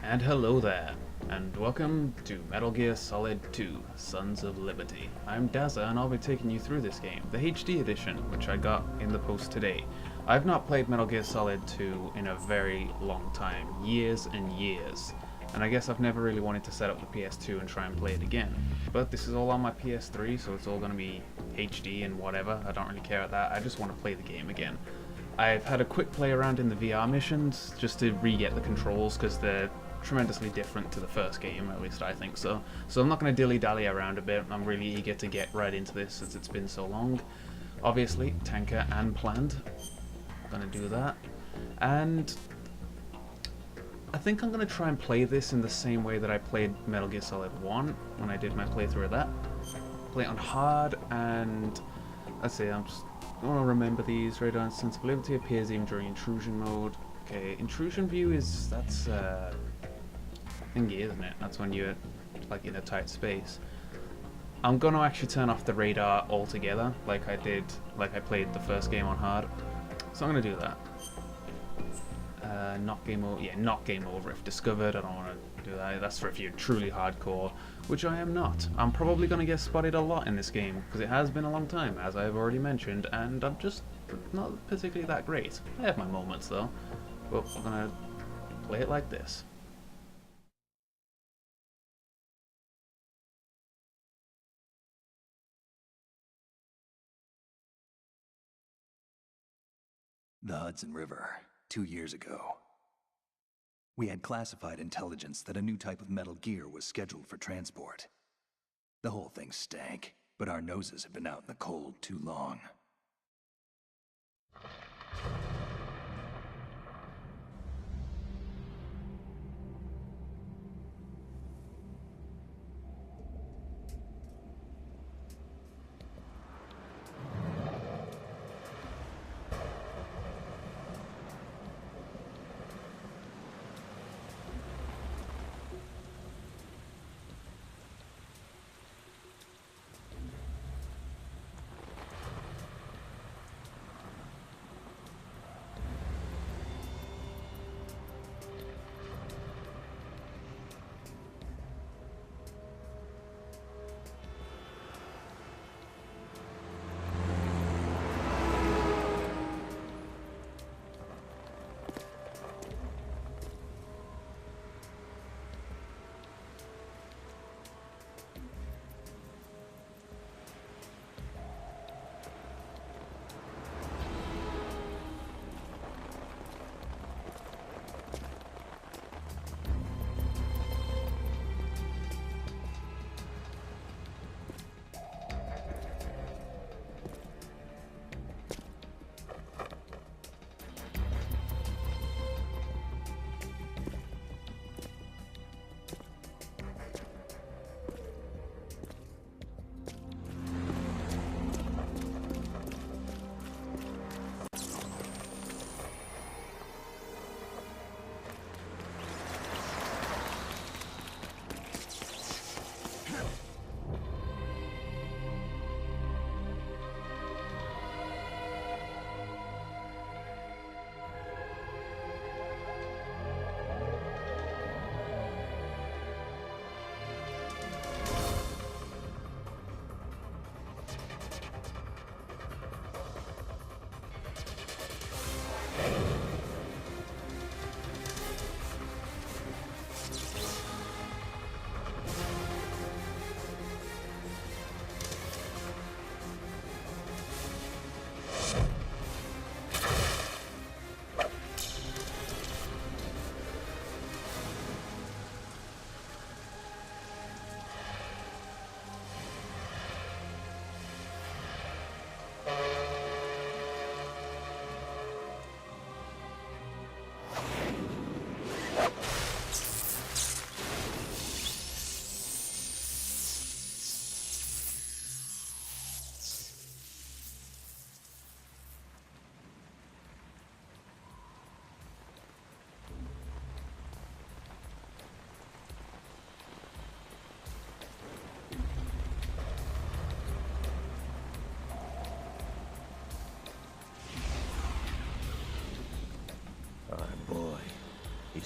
And hello there, and welcome to Metal Gear Solid 2: Sons of Liberty. I'm Dazza, and I'll be taking you through this game, the HD edition, which I got in the post today. I've not played Metal Gear Solid 2 in a very long time, years and years, and I guess I've never really wanted to set up the PS2 and try and play it again. But this is all on my PS3, so it's all going to be HD and whatever. I don't really care about that, I just want to play the game again. I've had a quick play around in the VR missions just to re-get the controls because they're tremendously different to the first game, at least I think so. So I'm not going to dilly-dally around a bit. I'm really eager to get right into this since it's been so long. Obviously, tanker and planned. I'm going to do that. And I think I'm going to try and play this in the same way that I played Metal Gear Solid 1 when I did my playthrough of that. Play it on hard, and let's see, I want to remember these. Radar Sense of Liberty appears even during intrusion mode. Okay, intrusion view is, that's thingy, isn't it? That's when you're like in a tight space. I'm gonna actually turn off the radar altogether, like I played the first game on hard. So I'm gonna do that. Not game over. Yeah, not game over if discovered. I don't want to do that. That's for if you're truly hardcore, which I am not. I'm probably gonna get spotted a lot in this game because it has been a long time, as I've already mentioned, and I'm just not particularly that great. I have my moments though, but I'm gonna play it like this. The Hudson River, 2 years ago. We had classified intelligence that a new type of metal gear was scheduled for transport. The whole thing stank, but our noses had been out in the cold too long.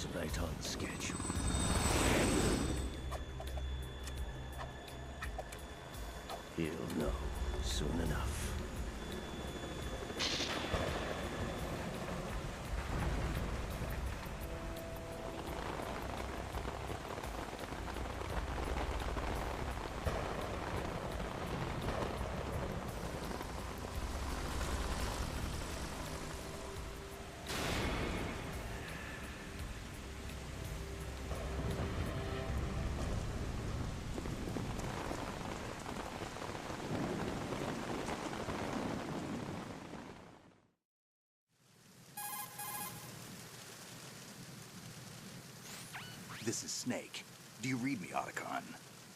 He's right on schedule. He'll know soon enough. This is Snake. Do you read me, Otacon?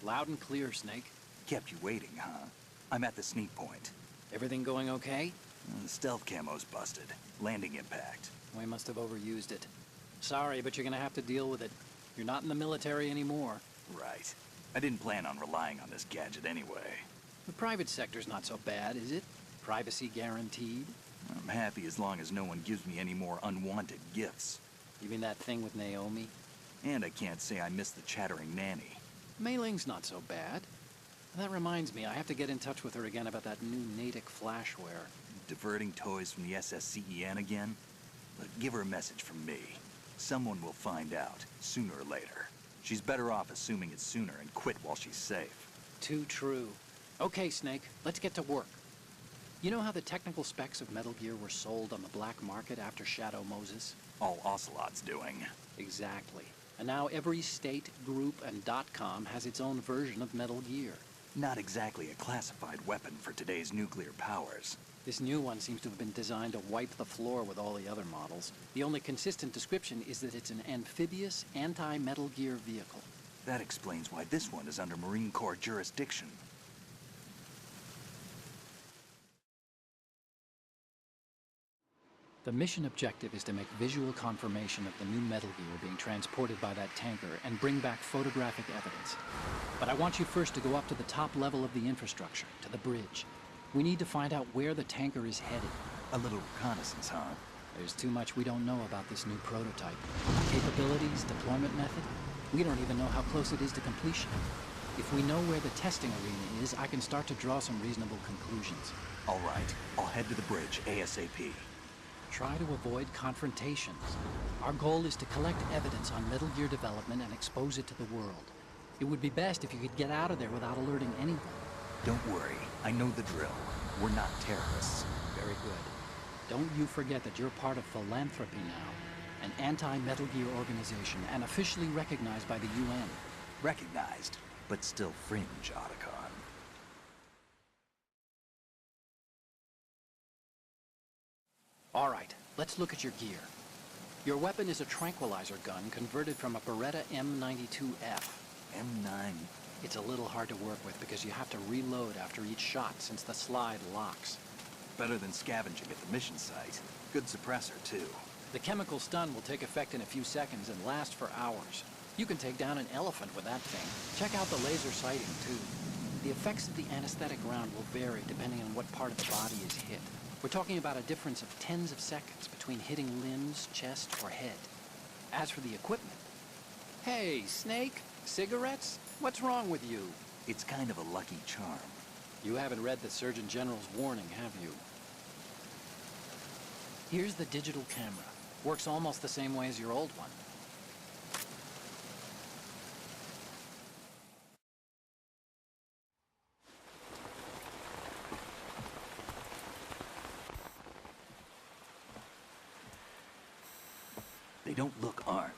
Loud and clear, Snake. Kept you waiting, huh? I'm at the sneak point. Everything going okay? The stealth camo's busted. Landing impact. We must have overused it. Sorry, but you're gonna have to deal with it. You're not in the military anymore. Right. I didn't plan on relying on this gadget anyway. The private sector's not so bad, is it? Privacy guaranteed? I'm happy as long as no one gives me any more unwanted gifts. You mean that thing with Naomi? And I can't say I miss the chattering nanny. Mei Ling's not so bad. That reminds me, I have to get in touch with her again about that new Natick flashware. Diverting toys from the SSCEN again? But give her a message from me. Someone will find out, sooner or later. She's better off assuming it's sooner and quit while she's safe. Too true. Okay, Snake, let's get to work. You know how the technical specs of Metal Gear were sold on the black market after Shadow Moses? All Ocelot's doing. Exactly. And now every state, group, and .com has its own version of Metal Gear. Not exactly a classified weapon for today's nuclear powers. This new one seems to have been designed to wipe the floor with all the other models. The only consistent description is that it's an amphibious, anti-Metal Gear vehicle. That explains why this one is under Marine Corps jurisdiction. The mission objective is to make visual confirmation of the new Metal Gear being transported by that tanker and bring back photographic evidence. But I want you first to go up to the top level of the infrastructure, to the bridge. We need to find out where the tanker is headed. A little reconnaissance, huh? There's too much we don't know about this new prototype. Capabilities, deployment method. We don't even know how close it is to completion. If we know where the testing arena is, I can start to draw some reasonable conclusions. All right, I'll head to the bridge ASAP. Try to avoid confrontations. Our goal is to collect evidence on Metal Gear development and expose it to the world. It would be best if you could get out of there without alerting anyone. Don't worry, I know the drill. We're not terrorists. Very good. Don't you forget that you're part of Philanthropy now, an anti-Metal Gear organization and officially recognized by the UN. Recognized, but still fringe, Otacon. All right, let's look at your gear. Your weapon is a tranquilizer gun converted from a Beretta M92F. M9. It's a little hard to work with because you have to reload after each shot since the slide locks. Better than scavenging at the mission site. Good suppressor, too. The chemical stun will take effect in a few seconds and last for hours. You can take down an elephant with that thing. Check out the laser sighting, too. The effects of the anesthetic round will vary depending on what part of the body is hit. We're talking about a difference of tens of seconds between hitting limbs, chest, or head. As for the equipment... Hey, Snake! Cigarettes? What's wrong with you? It's kind of a lucky charm. You haven't read the Surgeon General's warning, have you? Here's the digital camera. Works almost the same way as your old one. They don't look armed.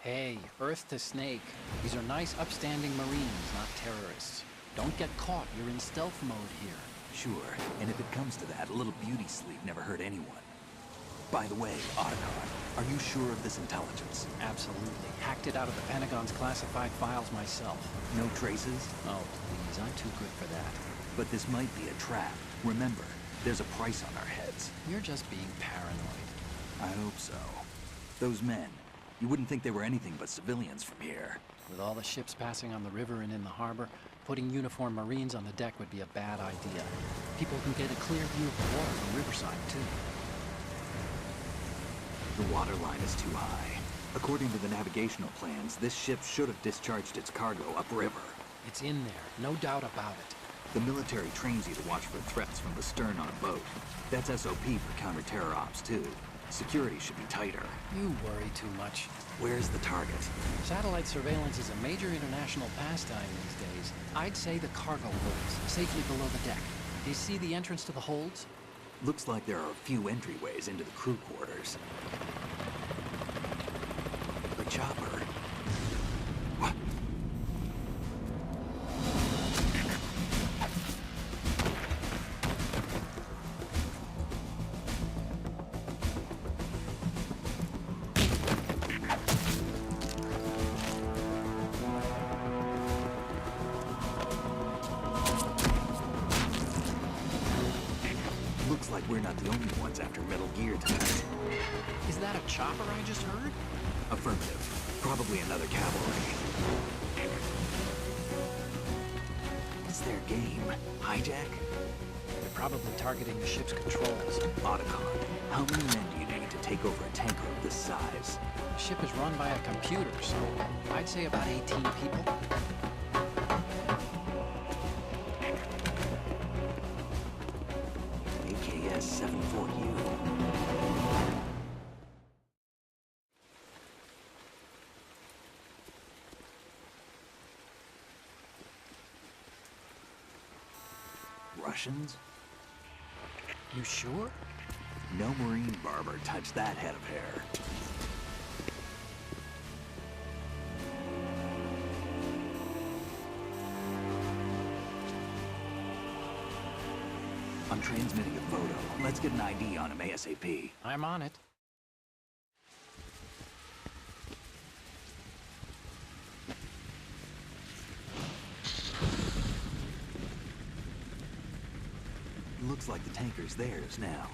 Hey, Earth to Snake. These are nice, upstanding Marines, not terrorists. Don't get caught. You're in stealth mode here. Sure, and if it comes to that, a little beauty sleep never hurt anyone. By the way, Otacon, are you sure of this intelligence? Absolutely. Hacked it out of the Pentagon's classified files myself. No traces? Oh, please. I'm too good for that. But this might be a trap. Remember, there's a price on our heads. You're just being paranoid. I hope so. Those men, you wouldn't think they were anything but civilians from here. With all the ships passing on the river and in the harbor, putting uniformed Marines on the deck would be a bad idea. People can get a clear view of the water from Riverside, too. The water line is too high. A According to the navigational plans, this ship should have discharged its cargo upriver. It's in there, no doubt about it. The military trains you to watch for threats from the stern on a boat. That's SOP for counter-terror ops, too. Security should be tighter. You worry too much. Where's the target? Satellite surveillance is a major international pastime these days. I'd say the cargo holds, safely below the deck. Do you see the entrance to the holds? Looks like there are a few entryways into the crew quarters. The chopper. What? Looks like we're not the only ones after Metal Gear tonight. Is that a chopper I just heard? Affirmative. Probably another cavalry. What's their game? Hijack? They're probably targeting the ship's controls. Otacon. How many men do you need to take over a tanker of this size? The ship is run by a computer, so I'd say about 18 people. AKS 74U. Russians? You sure? No Marine barber touched that head of hair. I'm transmitting a photo. Let's get an ID on him ASAP. I'm on it. Looks like the tanker's theirs now.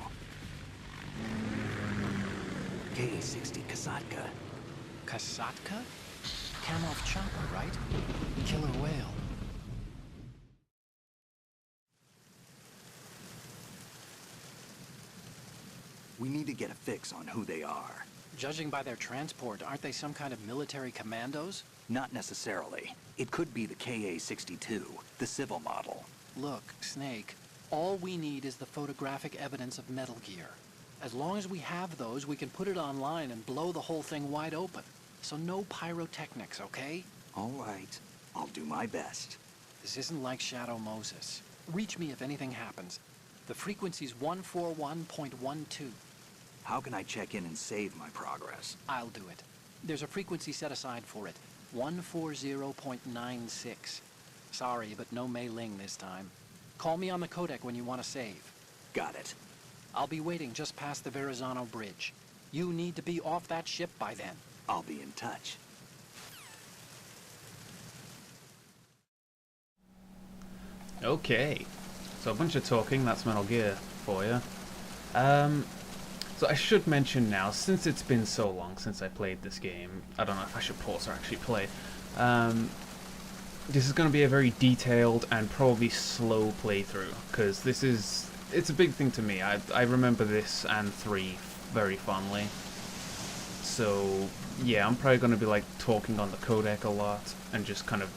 Ka-60 Kasatka. Kasatka? Kamov chopper, right? Killer whale. We need to get a fix on who they are. Judging by their transport, aren't they some kind of military commandos? Not necessarily. It could be the Ka-62, the civil model. Look, Snake, all we need is the photographic evidence of Metal Gear. As long as we have those, we can put it online and blow the whole thing wide open. So no pyrotechnics, okay? All right. I'll do my best. This isn't like Shadow Moses. Reach me if anything happens. The frequency's 141.12. How can I check in and save my progress? I'll do it. There's a frequency set aside for it. 140.96. Sorry, but no Mei Ling this time. Call me on the codec when you want to save. Got it. I'll be waiting just past the Verrazano Bridge. You need to be off that ship by then. I'll be in touch. Okay, so a bunch of talking, that's Metal Gear for you. So I should mention now, since it's been so long since I played this game, I don't know if I should pause or actually play, this is going to be a very detailed and probably slow playthrough, because it's a big thing to me. I remember this and 3 very fondly. So yeah, I'm probably going to be like talking on the codec a lot and just kind of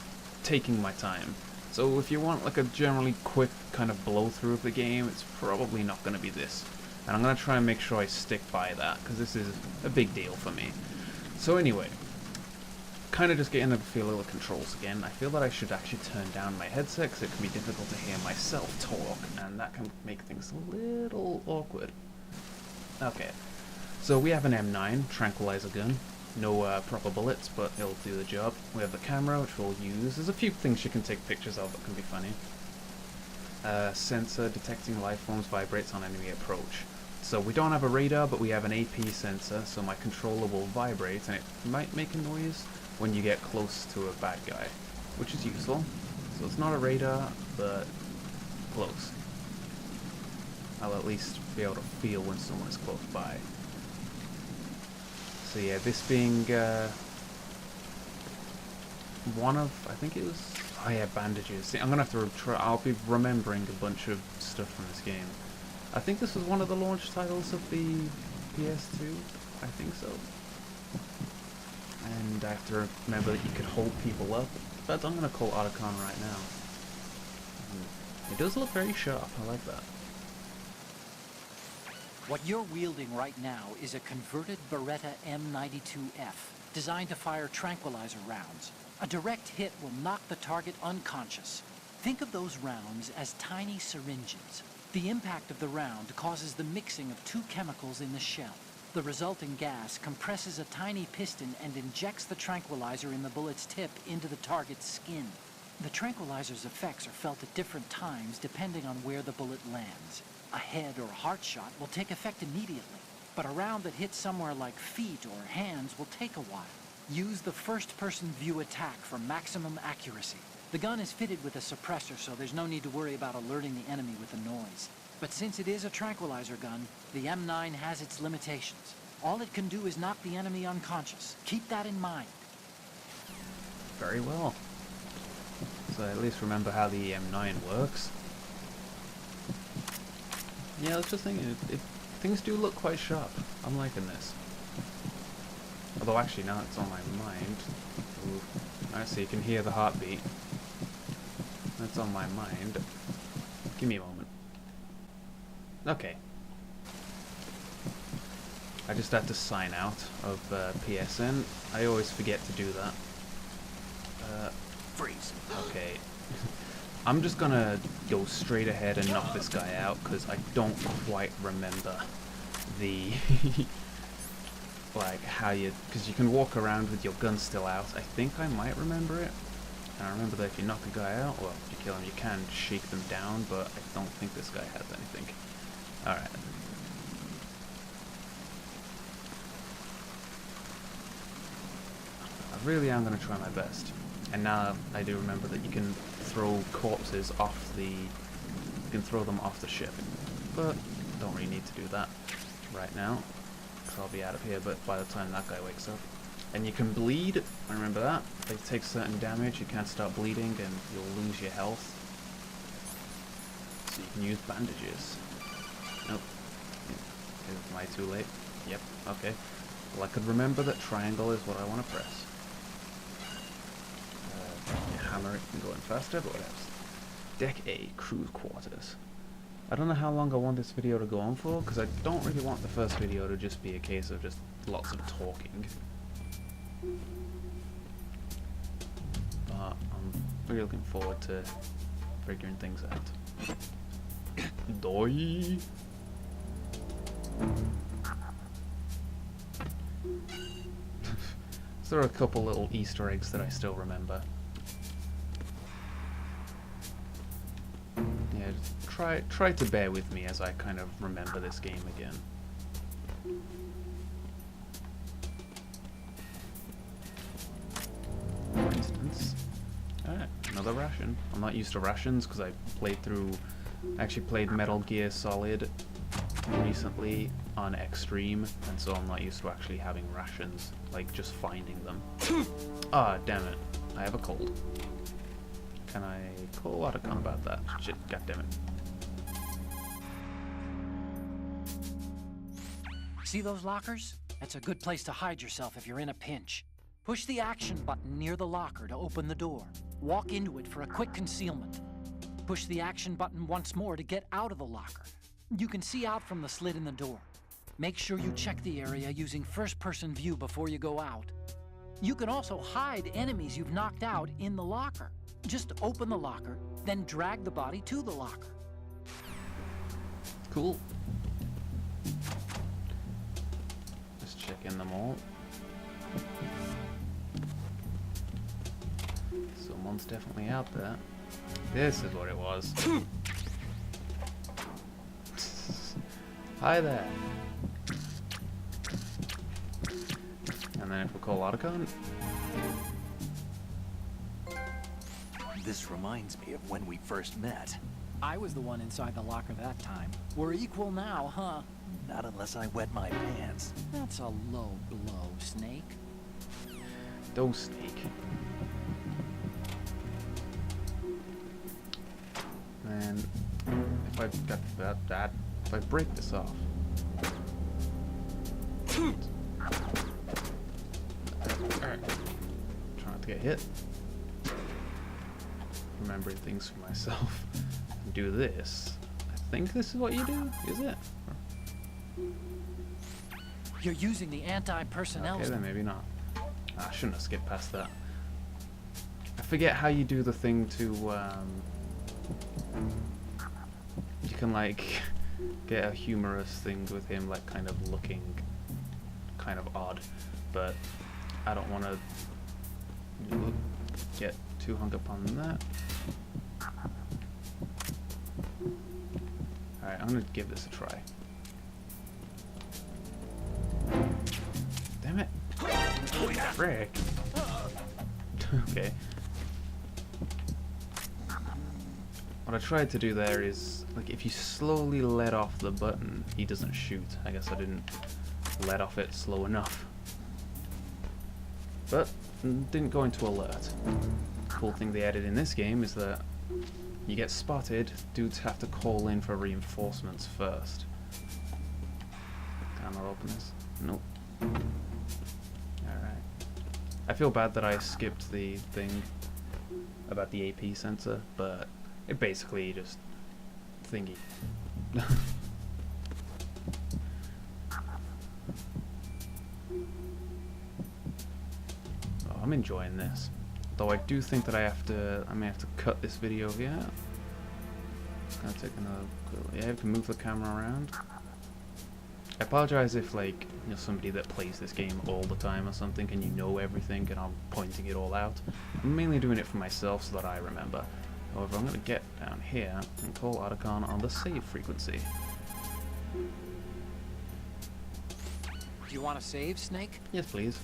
taking my time. So if you want like a generally quick kind of blow through of the game, it's probably not going to be this. And I'm going to try and make sure I stick by that, because this is a big deal for me. So anyway, kind of just getting the feel of the controls again. I feel that I should actually turn down my headset, because it can be difficult to hear myself talk, and that can make things a little awkward. Okay, so we have an M9 tranquilizer gun. No proper bullets, but it'll do the job. We have the camera, which we'll use. There's a few things you can take pictures of that can be funny. Sensor detecting life forms vibrates on enemy approach. So we don't have a radar, but we have an AP sensor, so my controller will vibrate, and it might make a noise when you get close to a bad guy, which is useful. So it's not a radar, but close. I'll at least be able to feel when someone is close by. So yeah, this being one of, I think it was, oh yeah, bandages. See, I'm gonna have to try. I'll be remembering a bunch of stuff from this game. I think this was one of the launch titles of the PS2. I think so. and I have to remember that you could hold people up. But I'm going to call Otacon right now. It does look very sharp, I like that. What you're wielding right now is a converted Beretta M92F, designed to fire tranquilizer rounds. A direct hit will knock the target unconscious. Think of those rounds as tiny syringes. The impact of the round causes the mixing of two chemicals in the shell. The resulting gas compresses a tiny piston and injects the tranquilizer in the bullet's tip into the target's skin. The tranquilizer's effects are felt at different times depending on where the bullet lands. A head or heart shot will take effect immediately, but a round that hits somewhere like feet or hands will take a while. Use the first-person view attack for maximum accuracy. The gun is fitted with a suppressor, so there's no need to worry about alerting the enemy with the noise. But since it is a tranquilizer gun, the M9 has its limitations. All it can do is knock the enemy unconscious. Keep that in mind. Very well. So at least remember how the M9 works. Yeah, I was just thinking, things do look quite sharp. I'm liking this. Although actually now it's on my mind. Ooh. Alright, so you can hear the heartbeat. That's on my mind. Give me a moment. Okay. I just had to sign out of PSN. I always forget to do that. Freeze. Okay. I'm just gonna go straight ahead and knock this guy out because I don't quite remember the like how you, because you can walk around with your gun still out. I think I might remember it. And I remember that if you knock a guy out, well, if you kill him, you can shake them down, but I don't think this guy has anything. Alright. I really am going to try my best. And now I do remember that you can throw corpses off the... You can throw them off the ship. But don't really need to do that right now, because I'll be out of here but by the time that guy wakes up. And you can bleed, I remember that. If you take certain damage, you can't start bleeding and you'll lose your health. So you can use bandages. Nope. Am I too late? Yep, okay. Well, I could remember that triangle is what I want to press. Hammer, it can go in faster, but what else? Deck A, crew quarters. I don't know how long I want this video to go on for, because I don't really want the first video to just be a case of just lots of talking. But I'm really looking forward to figuring things out. Doi! So there are a couple little Easter eggs that I still remember. Yeah, just try to bear with me as I kind of remember this game again. For instance. Alright, another ration. I'm not used to rations because I actually played Metal Gear Solid recently on Extreme, and so I'm not used to actually having rations, like just finding them. Ah, damn it. I have a cold. Can I call Otacon about that? Shit, goddammit. See those lockers? That's a good place to hide yourself if you're in a pinch. Push the action button near the locker to open the door. Walk into it for a quick concealment. Push the action button once more to get out of the locker. You can see out from the slit in the door. Make sure you check the area using first-person view before you go out. You can also hide enemies you've knocked out in the locker. Just open the locker, then drag the body to the locker. Cool. Just checking them all. Someone's definitely out there. This is what it was. Hi there. And then if we call Otacon. This reminds me of when we first met. I was the one inside the locker that time. We're equal now, huh? Not unless I wet my pants. That's a low blow, Snake. Don't Snake. And if I got that, if I break this off. Alright. not to get hit. Remembering things for myself. Do this. I think this is what you do, is it? You're using the anti-personnel. Okay, then maybe not. I shouldn't have skipped past that. I forget how you do the thing to, you can, like, get a humorous thing with him, like, kind of looking kind of odd, but I don't want to get too hung up on that. Alright, I'm gonna give this a try. Damn it! Frick! Okay. What I tried to do there is, like, if you slowly let off the button, he doesn't shoot. I guess I didn't let off it slow enough. But didn't go into alert. Cool thing they added in this game is that you get spotted, dudes have to call in for reinforcements first. Can I not open this? Nope. Alright. I feel bad that I skipped the thing about the AP sensor, but it basically just thingy. Oh, I'm enjoying this. Though I do think that I may have to cut this video here. It's gonna take another. Yeah, I can move the camera around. I apologize if, like, you're somebody that plays this game all the time or something and you know everything and I'm pointing it all out. I'm mainly doing it for myself so that I remember. However, I'm going to get down here and call Otacon on the save frequency. Do you want to save, Snake? Yes, please.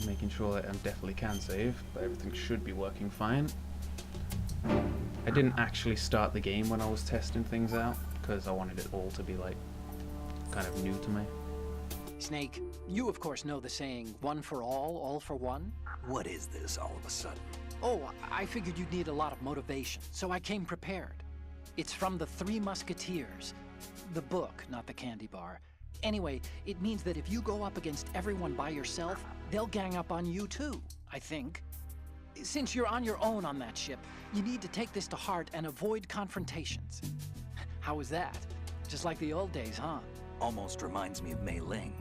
Making sure that I definitely can save, but everything should be working fine. I didn't actually start the game when I was testing things out, because I wanted it all to be, like, kind of new to me. Snake, you of course know the saying, one for all for one? What is this all of a sudden? Oh, I figured you'd need a lot of motivation, so I came prepared. It's from the Three Musketeers. The book, not the candy bar. Anyway, it means that if you go up against everyone by yourself, they'll gang up on you too, I think. Since you're on your own on that ship, you need to take this to heart and avoid confrontations. How was that? Just like the old days, huh? Almost reminds me of Mei Ling,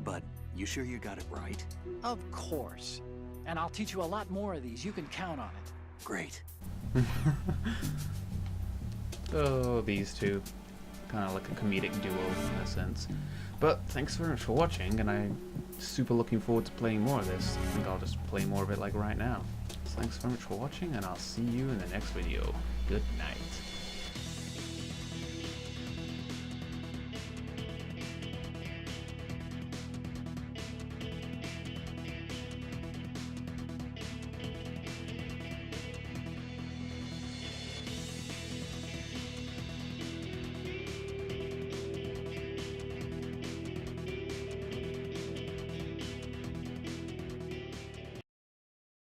but you sure you got it right? Of course. And I'll teach you a lot more of these. You can count on it. Great. Oh, these two. Kind of like a comedic duo in a sense. But thanks very much for watching, and I'm super looking forward to playing more of this. I think I'll just play more of it like right now. So thanks very much for watching, and I'll see you in the next video. Good night.